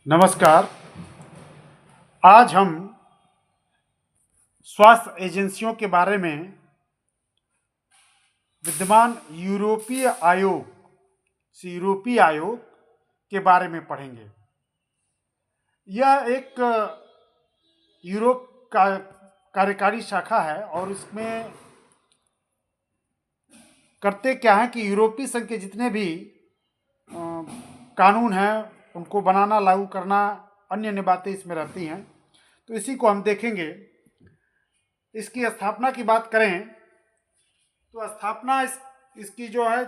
नमस्कार। आज हम स्वास्थ्य एजेंसियों के बारे में विद्यमान यूरोपीय आयोग के बारे में पढ़ेंगे। यह एक यूरोप का कार्यकारी शाखा है और इसमें करते क्या है कि यूरोपीय संघ के जितने भी कानून हैं उनको बनाना, लागू करना, अन्य अन्य बातें इसमें रहती हैं। तो इसी को हम देखेंगे। इसकी स्थापना की बात करें तो स्थापना इसकी जो है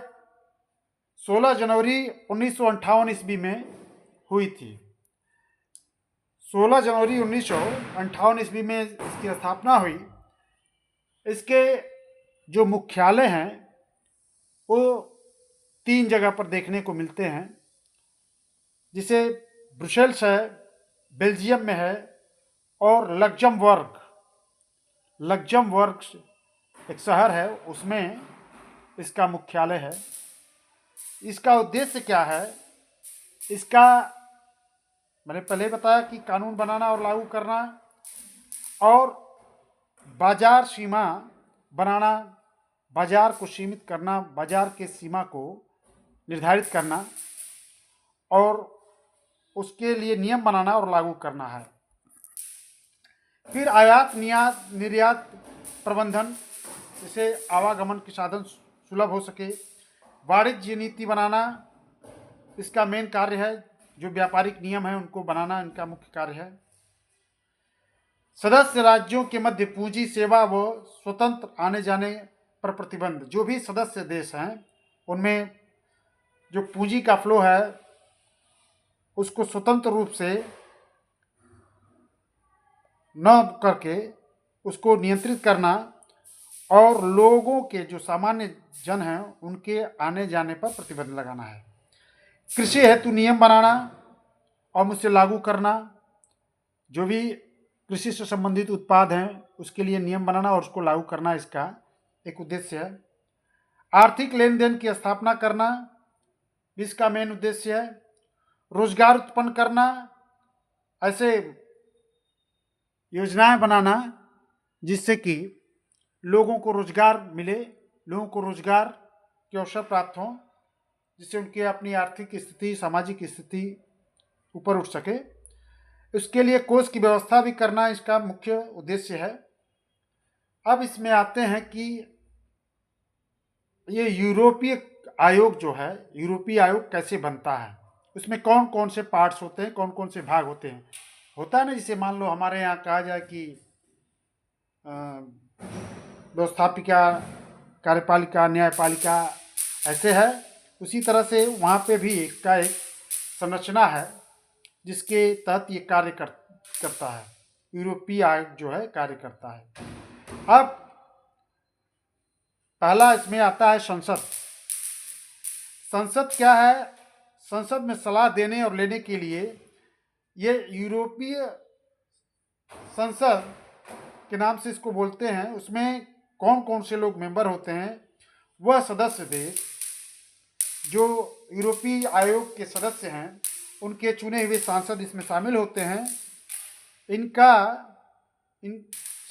16 जनवरी 1958 ईस्वी में हुई थी। 16 जनवरी 1958 ईस्वी में इसकी स्थापना हुई। इसके जो मुख्यालय हैं वो 3 जगह पर देखने को मिलते हैं, जिसे ब्रुसेल्स है, बेल्जियम में है और लग्जमबर्ग एक शहर है, उसमें इसका मुख्यालय है। इसका उद्देश्य क्या है? इसका मैंने पहले बताया कि कानून बनाना और लागू करना और बाजार सीमा बनाना, बाजार को सीमित करना, बाजार के सीमा को निर्धारित करना और उसके लिए नियम बनाना और लागू करना है। फिर आयात निर्यात प्रबंधन, जिससे आवागमन के साधन सुलभ हो सके। वाणिज्य नीति बनाना इसका मेन कार्य है। जो व्यापारिक नियम है उनको बनाना इनका मुख्य कार्य है। सदस्य राज्यों के मध्य पूंजी सेवा व स्वतंत्र आने जाने पर प्रतिबंध। जो भी सदस्य देश हैं उनमें जो पूंजी का फ्लो है उसको स्वतंत्र रूप से न करके उसको नियंत्रित करना और लोगों के जो सामान्य जन हैं उनके आने जाने पर प्रतिबंध लगाना है। कृषि हेतु नियम बनाना और मुझसे लागू करना। जो भी कृषि से संबंधित उत्पाद हैं उसके लिए नियम बनाना और उसको लागू करना इसका एक उद्देश्य है। आर्थिक लेन देन की स्थापना करना भी इसका मेन उद्देश्य है। रोजगार उत्पन्न करना, ऐसे योजनाएं बनाना जिससे कि लोगों को रोजगार मिले, लोगों को रोजगार के अवसर प्राप्त हों, जिससे उनकी अपनी आर्थिक स्थिति, सामाजिक स्थिति ऊपर उठ सके। इसके लिए कोष की व्यवस्था भी करना इसका मुख्य उद्देश्य है। अब इसमें आते हैं कि ये यूरोपीय आयोग जो है, यूरोपीय आयोग कैसे बनता है, उसमें कौन कौन से पार्ट्स होते हैं, कौन कौन से भाग होते हैं। होता है ना, जिसे मान लो हमारे यहाँ कहा जाए कि व्यवस्थापिका, कार्यपालिका, न्यायपालिका ऐसे है। उसी तरह से वहाँ पे भी इसका एक संरचना है जिसके तहत ये कार्य करता है। यूरोपीय आयोग जो है कार्य करता है। अब पहला इसमें आता है संसद। संसद क्या है? संसद में सलाह देने और लेने के लिए ये यूरोपीय संसद के नाम से इसको बोलते हैं। उसमें कौन कौन से लोग मेंबर होते हैं? वह सदस्य देश जो यूरोपीय आयोग के सदस्य हैं उनके चुने हुए सांसद इसमें शामिल होते हैं। इन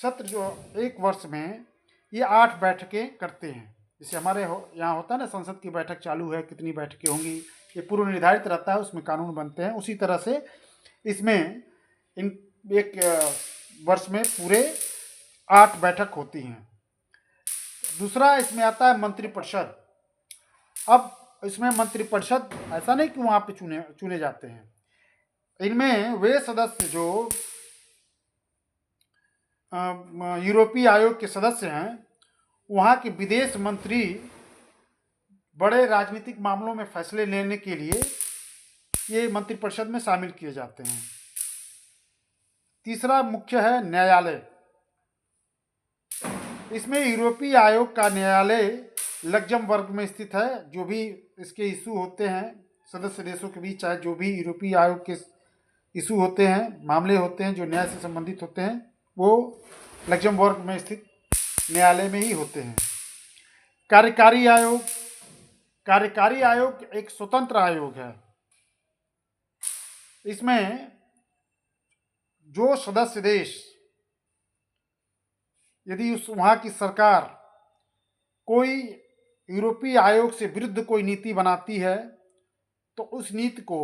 सत्र जो एक वर्ष में ये 8 बैठकें करते हैं। जैसे हमारे यहाँ होता है ना, संसद की बैठक चालू है, कितनी बैठकें होंगी, ये पूर्व निर्धारित रहता है, उसमें कानून बनते हैं। उसी तरह से इसमें इन एक वर्ष में पूरे 8 बैठक होती हैं। दूसरा इसमें आता है मंत्रिपरिषद। अब इसमें मंत्रिपरिषद ऐसा नहीं कि वहाँ पे चुने जाते हैं। इनमें वे सदस्य जो यूरोपीय आयोग के सदस्य हैं, वहाँ के विदेश मंत्री बड़े राजनीतिक मामलों में फैसले लेने के लिए ये मंत्रिपरिषद में शामिल किए जाते हैं। तीसरा मुख्य है न्यायालय। इसमें यूरोपीय आयोग का न्यायालय लग्जमबर्ग में स्थित है। जो भी इसके इशू होते हैं सदस्य देशों के बीच, चाहे जो भी यूरोपीय आयोग के इशू होते हैं, मामले होते हैं जो न्याय से संबंधित होते हैं, वो लग्जमबर्ग में स्थित न्यायालय में ही होते हैं। कार्यकारी आयोग एक स्वतंत्र आयोग है। इसमें जो सदस्य देश यदि उस वहाँ की सरकार कोई यूरोपीय आयोग से विरुद्ध कोई नीति बनाती है तो उस नीति को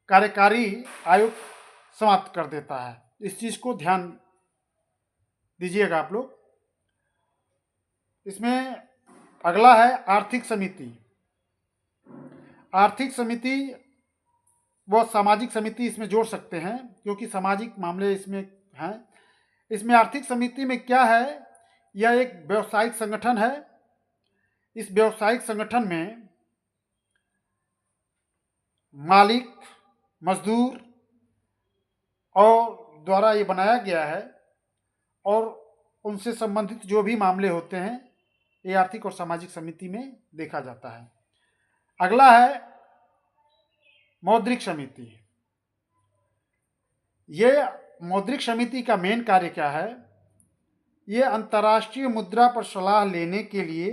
कार्यकारी आयोग समाप्त कर देता है। इस चीज़ को ध्यान दीजिएगा आप लोग। इसमें अगला है आर्थिक समिति। आर्थिक समिति व सामाजिक समिति इसमें जोड़ सकते हैं क्योंकि सामाजिक मामले इसमें हैं। इसमें आर्थिक समिति में क्या है, यह एक व्यावसायिक संगठन है। इस व्यावसायिक संगठन में मालिक, मजदूर और द्वारा ये बनाया गया है और उनसे संबंधित जो भी मामले होते हैं ये आर्थिक और सामाजिक समिति में देखा जाता है। अगला है मौद्रिक समिति। ये मौद्रिक समिति का मेन कार्य क्या है, ये अंतर्राष्ट्रीय मुद्रा पर सलाह लेने के लिए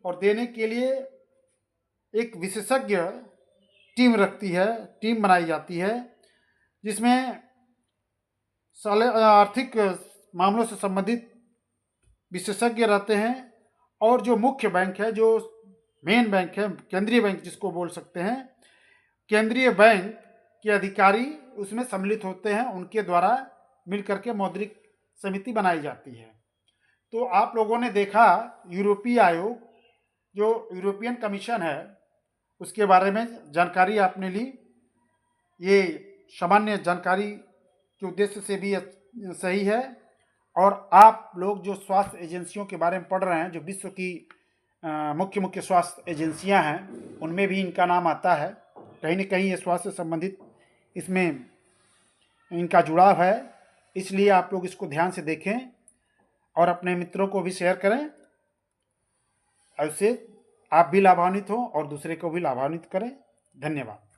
और देने के लिए एक विशेषज्ञ टीम रखती है, टीम बनाई जाती है जिसमें आर्थिक मामलों से संबंधित विशेषज्ञ रहते हैं और जो मुख्य बैंक है, जो मेन बैंक है, केंद्रीय बैंक जिसको बोल सकते हैं, केंद्रीय बैंक के अधिकारी उसमें सम्मिलित होते हैं। उनके द्वारा मिलकर के मौद्रिक समिति बनाई जाती है। तो आप लोगों ने देखा यूरोपीय आयोग जो यूरोपियन कमीशन है उसके बारे में जानकारी आपने ली। ये सामान्य जानकारी के उद्देश्य से भी सही है और आप लोग जो स्वास्थ्य एजेंसियों के बारे में पढ़ रहे हैं, जो विश्व की मुख्य मुख्य स्वास्थ्य एजेंसियां हैं, उनमें भी इनका नाम आता है। कहीं न कहीं ये स्वास्थ्य से संबंधित इसमें इनका जुड़ाव है, इसलिए आप लोग इसको ध्यान से देखें और अपने मित्रों को भी शेयर करें। ऐसे आप भी लाभान्वित हों और दूसरे को भी लाभान्वित करें। धन्यवाद।